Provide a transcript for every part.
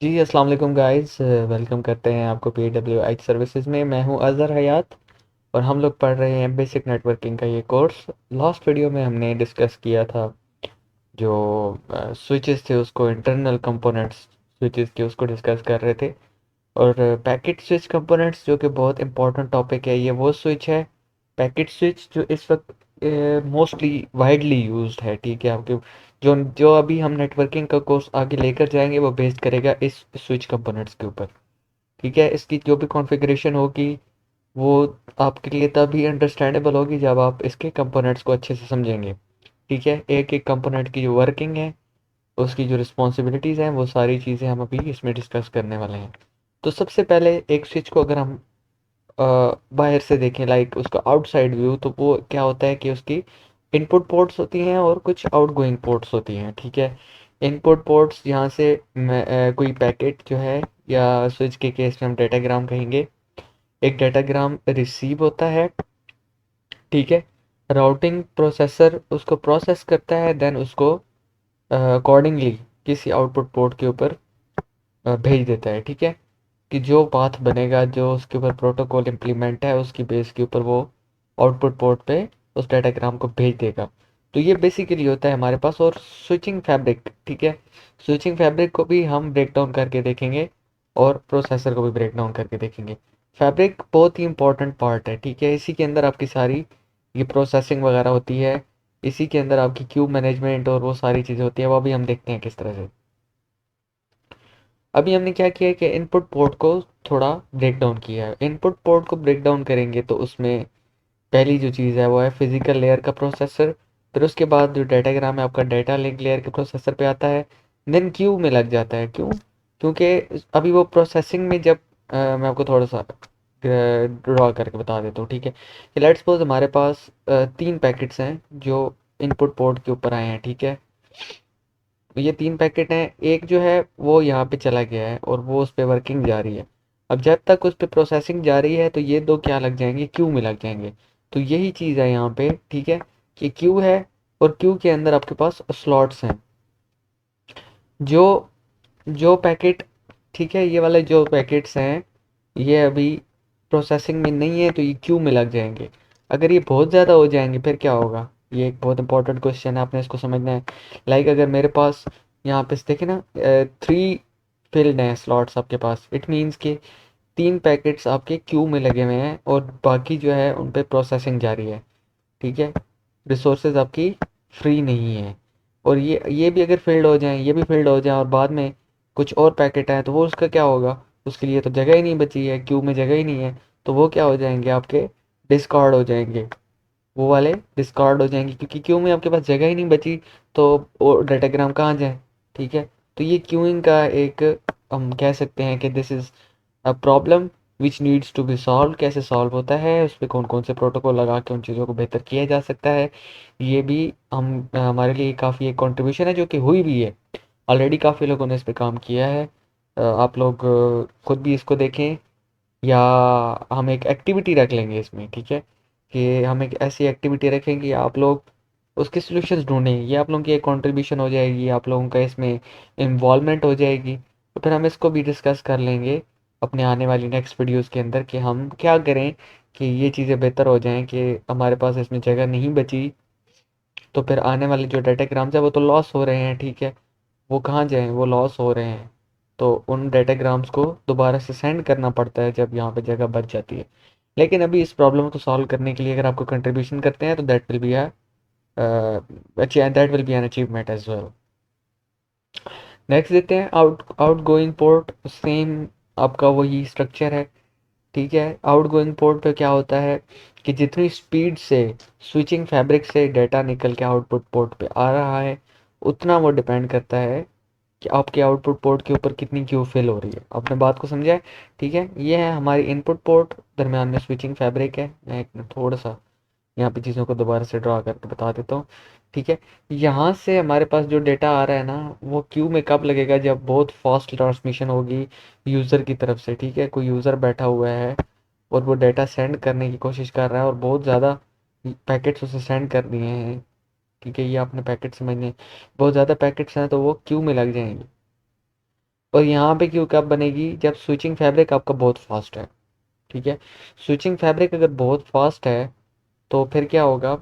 जी, अस्सलाम वालेकुम guys. Welcome करते हैं आपको PWH सर्विसेज में। मैं हूं अज़हर हयात और हम लोग पढ़ रहे हैं बेसिक नेटवर्किंग का ये कोर्स। लास्ट वीडियो में हमने डिस्कस किया था जो स्विचेस थे, उसको इंटरनल कंपोनेंट्स स्विचेस के उसको डिस्कस कर रहे थे। और पैकेट स्विच कंपोनेंट्स जो कि बहुत इंपॉर्टेंट टॉपिक है, ये वो स्विच है पैकेट स्विच जो इस वक्त मोस्टली वाइडली यूज्ड है। ठीक है, आपके जो जो अभी हम नेटवर्किंग का कोर्स आगे लेकर जाएंगे वो बेस्ड करेगा इस स्विच कंपोनेंट्स के ऊपर। ठीक है, इसकी जो भी कॉन्फ़िगरेशन होगी वो आपके लिए तभी अंडरस्टैंडेबल होगी जब आप इसके कंपोनेंट्स को अच्छे से समझेंगे। ठीक है, एक एक कंपोनेंट की जो वर्किंग है, उसकी जो रिस्पॉन्सिबिलिटीज़ हैं, वो सारी चीज़ें हम अभी इसमें डिस्कस करने वाले हैं। तो सबसे पहले एक स्विच को अगर हम बाहर से देखें, लाइक उसका आउटसाइड व्यू, तो वो क्या होता है कि उसकी इनपुट पोर्ट्स होती हैं और कुछ आउटगोइंग पोर्ट्स होती हैं। ठीक है, इनपुट पोर्ट्स यहाँ से कोई पैकेट जो है, या स्विच के केस में हम डेटाग्राम कहेंगे, एक डेटाग्राम रिसीव होता है। ठीक है, राउटिंग प्रोसेसर उसको प्रोसेस करता है, देन उसको अकॉर्डिंगली किसी आउटपुट पोर्ट के ऊपर भेज देता है। ठीक है, कि जो पाथ बनेगा, जो उसके ऊपर प्रोटोकॉल इम्प्लीमेंट है, उसकी बेस के ऊपर वो आउटपुट पोर्ट पे उस डाटाग्राम को भेज देगा। तो ये बेसिकली होता है हमारे पास। और स्विचिंग फैब्रिक, ठीक है, स्विचिंग फैब्रिक को भी हम ब्रेक डाउन करके देखेंगे और प्रोसेसर को भी ब्रेक डाउन करके देखेंगे। फैब्रिक बहुत ही इंपॉर्टेंट पार्ट है। ठीक है, इसी के अंदर आपकी सारी ये प्रोसेसिंग वगैरह होती है, इसी के अंदर आपकी क्यू मैनेजमेंट और वो सारी चीज़ें होती हैं, वो भी हम देखते हैं किस तरह से। अभी हमने क्या किया है कि इनपुट पोर्ट को थोड़ा ब्रेक डाउन किया है। इनपुट पोर्ट को ब्रेक डाउन करेंगे तो उसमें पहली जो चीज़ है वो है फिजिकल लेयर का प्रोसेसर। फिर उसके बाद जो डाटाग्राम है आपका डाटा लिंक लेयर के प्रोसेसर पे आता है, देन क्यू में लग जाता है। क्यों? क्योंकि अभी वो प्रोसेसिंग में जब मैं आपको थोड़ा सा ड्रॉ करके बता देता हूँ। ठीक है, कि लेट्स सपोज हमारे पास 3 पैकेट्स हैं जो इनपुट पोर्ट के ऊपर आए हैं। ठीक है, ये 3 पैकेट हैं, एक जो है वो यहाँ पे चला गया है और वो उस पे वर्किंग जा रही है। अब जब तक उस पे प्रोसेसिंग जा रही है तो ये दो क्या लग जाएंगे, क्यू में लग जाएंगे। तो यही चीज़ है यहाँ पे। ठीक है, कि क्यू है और क्यू के अंदर आपके पास स्लॉट्स हैं। जो जो पैकेट, ठीक है, ये वाले जो पैकेट्स हैं ये अभी प्रोसेसिंग में नहीं है तो ये क्यू में लग जाएंगे। अगर ये बहुत ज़्यादा हो जाएंगे फिर क्या होगा, ये एक बहुत इंपॉर्टेंट क्वेश्चन है, आपने इसको समझना है। लाइक अगर मेरे पास यहाँ पे देखे ना 3 फिल्ड हैं स्लॉट्स आपके पास, इट मीन्स कि 3 पैकेट्स आपके क्यू में लगे हुए हैं और बाकी जो है उन पे प्रोसेसिंग जारी है। ठीक है, रिसोर्सेज आपकी फ्री नहीं है। और ये भी अगर फील्ड हो जाएँ, ये भी फील्ड हो जाएँ और बाद में कुछ और पैकेट आए तो वो उसका क्या होगा, उसके लिए तो जगह ही नहीं बची है, क्यू में जगह ही नहीं है। तो वो क्या हो जाएंगे, आपके डिस्कार्ड हो जाएंगे, वो वाले डिस्कार्ड हो जाएंगे, क्योंकि क्यू में आपके पास जगह ही नहीं बची। तो वो डाटाग्राम कहाँ जाए। ठीक है, तो ये क्यूइंग का एक, हम कह सकते हैं कि this is a problem which needs to be solve. कैसे सॉल्व होता है, उस पर कौन कौन से प्रोटोकॉल लगा के उन चीज़ों को बेहतर किया जा सकता है, ये भी हम हमारे लिए काफ़ी एक कंट्रीब्यूशन है जो कि हुई भी है। ऑलरेडी काफ़ी लोगों ने इस पे काम किया है। आप लोग खुद भी इसको देखें, या हम एक एक्टिविटी रख लेंगे इसमें। ठीक है, कि हम एक ऐसी एक्टिविटी रखेंगे कि आप लोग उसके सॉल्यूशंस ढूंढें, ये आप लोगों की एक कंट्रीब्यूशन हो जाएगी, आप लोगों का इसमें इन्वॉल्वमेंट हो जाएगी। तो फिर हम इसको भी डिस्कस कर लेंगे अपने आने वाली नेक्स्ट वीडियोस के अंदर कि हम क्या करें कि ये चीज़ें बेहतर हो जाएं, कि हमारे पास इसमें जगह नहीं बची तो फिर आने वाले जो डाटाग्राम्स है वो तो लॉस हो रहे हैं। ठीक है, वो कहाँ जाएँ, वो लॉस हो रहे हैं। तो उन डाटाग्राम्स को दोबारा से सेंड करना पड़ता है जब यहाँ पे जगह बच जाती है। लेकिन अभी इस प्रॉब्लम को सॉल्व करने के लिए अगर आपको कंट्रीब्यूशन करते हैं तो that will be an achievement as well. Next देते हैं आउट गोइंग पोर्ट। सेम आपका वही स्ट्रक्चर है। ठीक है, आउटगोइंग पोर्ट पे क्या होता है कि जितनी स्पीड से स्विचिंग फैब्रिक से डाटा निकल के आउटपुट पोर्ट पे आ रहा है, उतना वो डिपेंड करता है कि आपके आउटपुट पोर्ट के ऊपर कितनी क्यू फिल हो रही है। आपने बात को समझा है? ठीक है, ये है हमारी इनपुट पोर्ट, दरमियान में स्विचिंग फैब्रिक है। मैं एक थोड़ा सा यहाँ पे चीज़ों को दोबारा से ड्रा करके बता देता हूँ। ठीक है, यहाँ से हमारे पास जो डेटा आ रहा है ना, वो क्यू में कब लगेगा, जब बहुत फास्ट ट्रांसमिशन होगी यूज़र की तरफ से। ठीक है, कोई यूज़र बैठा हुआ है और वो डेटा सेंड करने की कोशिश कर रहा है और बहुत ज़्यादा पैकेट्स उसे सेंड कर दिए हैं। ठीक है, ये आपने पैकेट समझने, बहुत ज़्यादा पैकेट्स हैं तो वो क्यू में लग जाएंगे। और यहाँ पे क्यों कब बनेगी, जब स्विचिंग फैब्रिक आपका बहुत फास्ट है। ठीक है, स्विचिंग फैब्रिक अगर बहुत फास्ट है तो फिर क्या होगा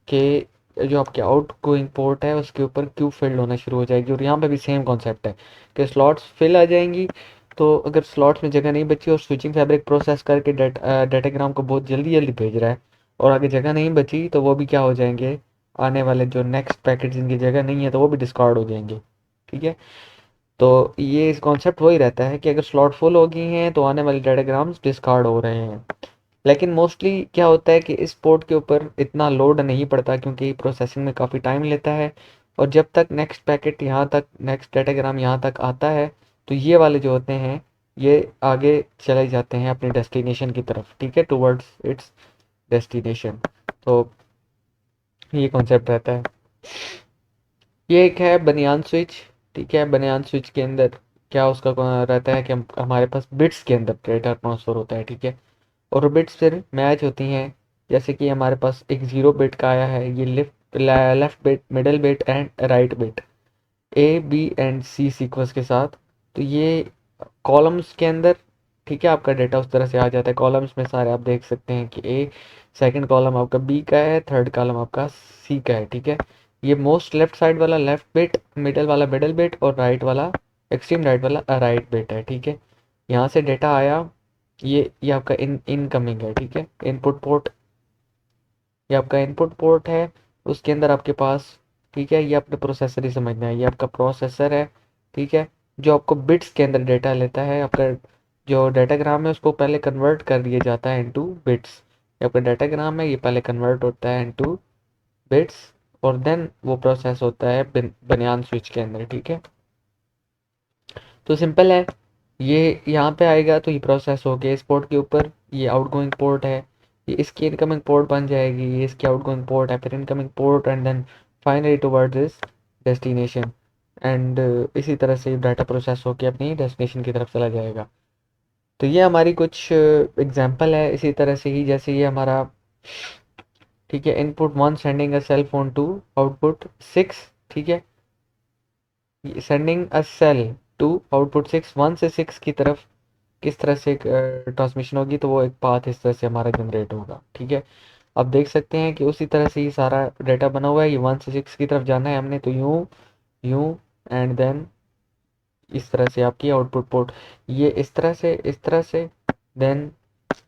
कि जो आपके आउट गोइंग पोर्ट है उसके ऊपर क्यू फिल्ड होना शुरू हो जाएगी। और यहाँ पे भी सेम कॉन्सेप्ट है कि स्लॉट्स फिल आ जाएंगी। तो अगर स्लॉट्स में जगह नहीं बची और स्विचिंग फैब्रिक प्रोसेस करके डाटाग्राम को बहुत जल्दी जल्दी भेज रहा है और आगे जगह नहीं बची, तो वो भी क्या हो जाएंगे, आने वाले जो नेक्स्ट पैकेट जिनकी जगह नहीं है तो वो भी डिस्कार्ड हो जाएंगे। ठीक है, तो ये इस कॉन्सेप्ट वही रहता है कि अगर स्लॉट फुल हो गई हैं तो आने वाले डाटाग्राम्स डिस्कार्ड हो रहे हैं। लेकिन मोस्टली क्या होता है कि इस पोर्ट के ऊपर इतना लोड नहीं पड़ता क्योंकि प्रोसेसिंग में काफ़ी टाइम लेता है। और जब तक नेक्स्ट पैकेट यहाँ तक, नेक्स्ट डाटाग्राम यहाँ तक आता है, तो ये वाले जो होते हैं ये आगे चले जाते हैं अपने डेस्टिनेशन की तरफ। ठीक है, टुवर्ड्स इट्स डेस्टिनेशन। तो ये कॉन्सेप्ट रहता है। ये एक है बनियान स्विच। ठीक है, बनियान स्विच के अंदर क्या उसका रहता है कि हमारे पास बिट्स के अंदर डेटा ट्रांसफ़र होता है। ठीक है, और बिट्स फिर मैच होती हैं। जैसे कि हमारे पास एक 0 बिट का आया है, ये left bit, middle bit and right bit, A B and C sequence के साथ। तो ये कॉलम्स के अंदर, ठीक है, आपका डेटा उस तरह से आ जाता है। कॉलम्स में सारे आप देख सकते हैं कि ए, सेकंड कॉलम आपका बी का है, थर्ड कॉलम आपका सी का है। ठीक है, ये मोस्ट लेफ्ट साइड वाला लेफ्ट बिट, मिडल वाला मिडल बिट और राइट वाला, एक्सट्रीम राइट वाला राइट बिट है। ठीक है, यहाँ से डेटा आया, ये आपका इनकमिंग है। ठीक है, इनपुट पोर्ट, ये आपका इनपुट पोर्ट है, उसके अंदर आपके पास, ठीक है, ये आपका प्रोसेसर ही समझना है, ये आपका प्रोसेसर है। ठीक है, जो आपको बिट्स के अंदर डेटा लेता है, आपका जो डाटाग्राम है उसको पहले कन्वर्ट कर दिया जाता है इनटू बिट्स। ये आपका डाटाग्राम है, ये पहले कन्वर्ट होता है इनटू बिट्स और देन वो प्रोसेस होता है बनियान स्विच के अंदर। ठीक है, तो सिंपल है, ये यहाँ पे आएगा तो ये प्रोसेस हो गया इस पोर्ट के ऊपर, ये आउटगोइंग पोर्ट है, ये इसकी इनकमिंग पोर्ट बन जाएगी, ये इसकी आउटगोइंग पोर्ट है, फिर incoming port and then finally towards this destination. And इसी तरह से डाटा प्रोसेस होकर अपनी डेस्टिनेशन की तरफ चला जाएगा। तो ये हमारी कुछ एग्जांपल है इसी तरह से ही, जैसे ये हमारा, ठीक है, input 1 sending a cell phone to output 6। ठीक है, sending a cell to output 6, 1 से 6 की तरफ किस तरह से ट्रांसमिशन होगी, तो वो एक पाथ इस तरह से हमारा जनरेट होगा। ठीक है, अब देख सकते हैं कि उसी तरह से ही सारा डेटा बना हुआ है, ये 1 से 6 की तरफ जाना है हमने, तो यूं यूं एंड देन इस तरह से आपकी आउटपुट पोर्ट, ये इस तरह से देन,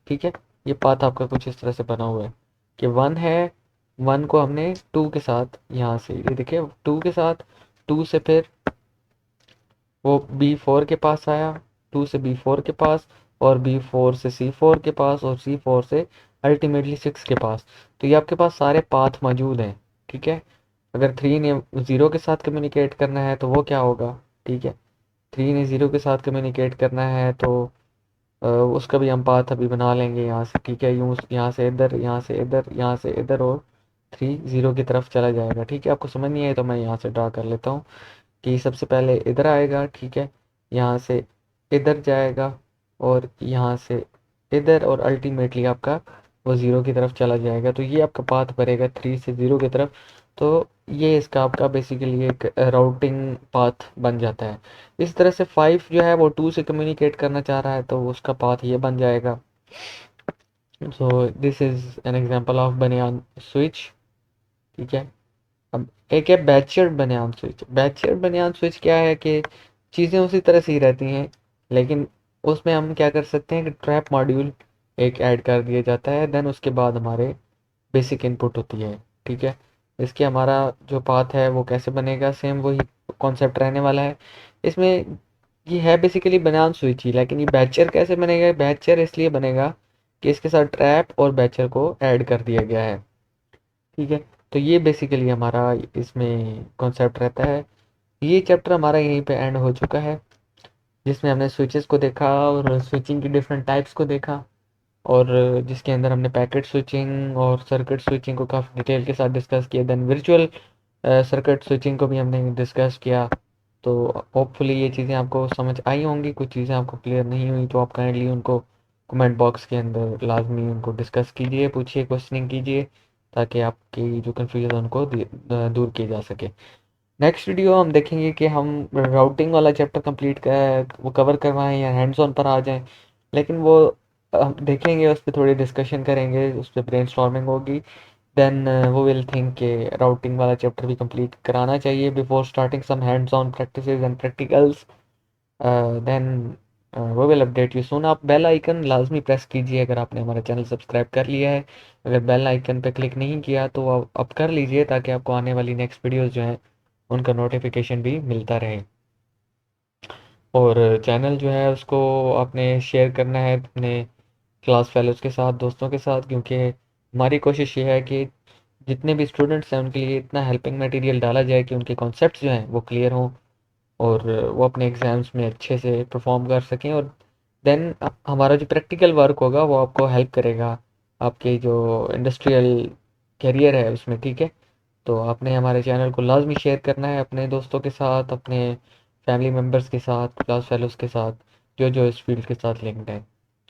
ठीक है, ये पाथ आपका कुछ इस तरह से बना हुआ है कि 1 है, 1 को हमने 2 के साथ, यहाँ से ये देखिए 2 के साथ, 2 से फिर वो B4 के पास आया, 2 से B4 के पास, और B4 से C4 के पास, और C4 से अल्टीमेटली 6 के पास। तो ये आपके पास सारे पाथ मौजूद हैं। ठीक है, अगर 3 ने 0 के साथ कम्युनिकेट करना है तो वो क्या होगा, ठीक है, 3 ने 0 के साथ कम्युनिकेट करना है तो उसका भी हम पाथ अभी बना लेंगे यहाँ से। ठीक है, यूँ यहाँ से इधर, यहाँ से इधर, यहाँ से इधर, और 3 0 की तरफ चला जाएगा। ठीक है, आपको समझ नहीं आए तो मैं यहाँ से ड्रा कर लेता हूँ कि सबसे पहले इधर आएगा। ठीक है, यहाँ से इधर जाएगा और यहाँ से इधर, और अल्टीमेटली आपका वो 0 की तरफ चला जाएगा। तो ये आपका पाथ भरेगा 3 से 0 की तरफ। तो ये इसका आपका बेसिकली एक राउटिंग पाथ बन जाता है। इस तरह से 5 जो है वो 2 से कम्युनिकेट करना चाह रहा है तो उसका पाथ ये बन जाएगा। So this is an example of बनियान स्विच। ठीक है, अब एक है बैचर बनियान स्विच। बैचर बनियान स्विच क्या है कि चीज़ें उसी तरह से ही रहती हैं, लेकिन उसमें हम क्या कर सकते हैं कि ट्रैप मॉड्यूल एक ऐड कर दिया जाता है, देन उसके बाद हमारे बेसिक इनपुट होती है। ठीक है, इसके हमारा जो पाथ है वो कैसे बनेगा, सेम वही कॉन्सेप्ट रहने वाला है इसमें। ये है बेसिकली बनियान स्विच ही, लेकिन ये बैचर कैसे बनेगा, बैचर इसलिए बनेगा कि इसके साथ ट्रैप और बैचर को ऐड कर दिया गया है। ठीक है, तो ये बेसिकली हमारा इसमें कॉन्सेप्ट रहता है। ये चैप्टर हमारा यहीं पे एंड हो चुका है, जिसमें हमने स्विचेस को देखा और स्विचिंग की डिफरेंट टाइप्स को देखा, और जिसके अंदर हमने पैकेट स्विचिंग और सर्किट स्विचिंग को काफ़ी डिटेल के साथ डिस्कस किया। देन वर्चुअल सर्किट स्विचिंग को भी हमने डिस्कस किया। तो होपफुली ये चीज़ें आपको समझ आई होंगी। कुछ चीज़ें आपको क्लियर नहीं हुई तो आप काइंडली उनको कमेंट बॉक्स के अंदर लाजमी उनको डिस्कस कीजिए, पूछिए, क्वेश्चनिंग कीजिए, ताकि आपकी जो कन्फ्यूजन है उनको दूर किया जा सके। नेक्स्ट वीडियो हम देखेंगे कि हम राउटिंग वाला चैप्टर कंप्लीट कर वो कवर करवाएं या हैंड्स ऑन पर आ जाएं, लेकिन वो हम देखेंगे, उस पर थोड़ी डिस्कशन करेंगे, उस पर ब्रेनस्टॉर्मिंग होगी। देन वो विल थिंक कि राउटिंग वाला चैप्टर भी कंप्लीट कराना चाहिए before starting some hands on practices and practicals. Then वो विल अपडेट यू सून। आप बेल आइकन लाजमी प्रेस कीजिए अगर आपने हमारा चैनल सब्सक्राइब कर लिया है। अगर बेल आइकन पे क्लिक नहीं किया तो आप अब कर लीजिए, ताकि आपको आने वाली नेक्स्ट वीडियोस जो हैं उनका नोटिफिकेशन भी मिलता रहे। और चैनल जो है उसको आपने शेयर करना है अपने क्लास फेलोज़ के साथ, दोस्तों के साथ, क्योंकि हमारी कोशिश ये है कि जितने भी स्टूडेंट्स हैं उनके लिए इतना हेल्पिंग मटेरियल डाला जाए कि उनके कॉन्सेप्ट्स जो हैं वो क्लियर हों और वो अपने एग्ज़ाम्स में अच्छे से परफॉर्म कर सकें। और देन हमारा जो प्रैक्टिकल वर्क होगा वो आपको हेल्प करेगा आपके जो इंडस्ट्रियल करियर है उसमें, ठीक है। तो आपने हमारे चैनल को लाजमी शेयर करना है अपने दोस्तों के साथ, अपने फैमिली मेम्बर्स के साथ, क्लास फेलोज़ के साथ, जो जो इस फील्ड के साथ लिंक्ड हैं।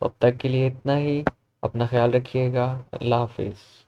तो अब तक के लिए इतना ही। अपना ख्याल रखिएगा। अल्लाह हाफिज़।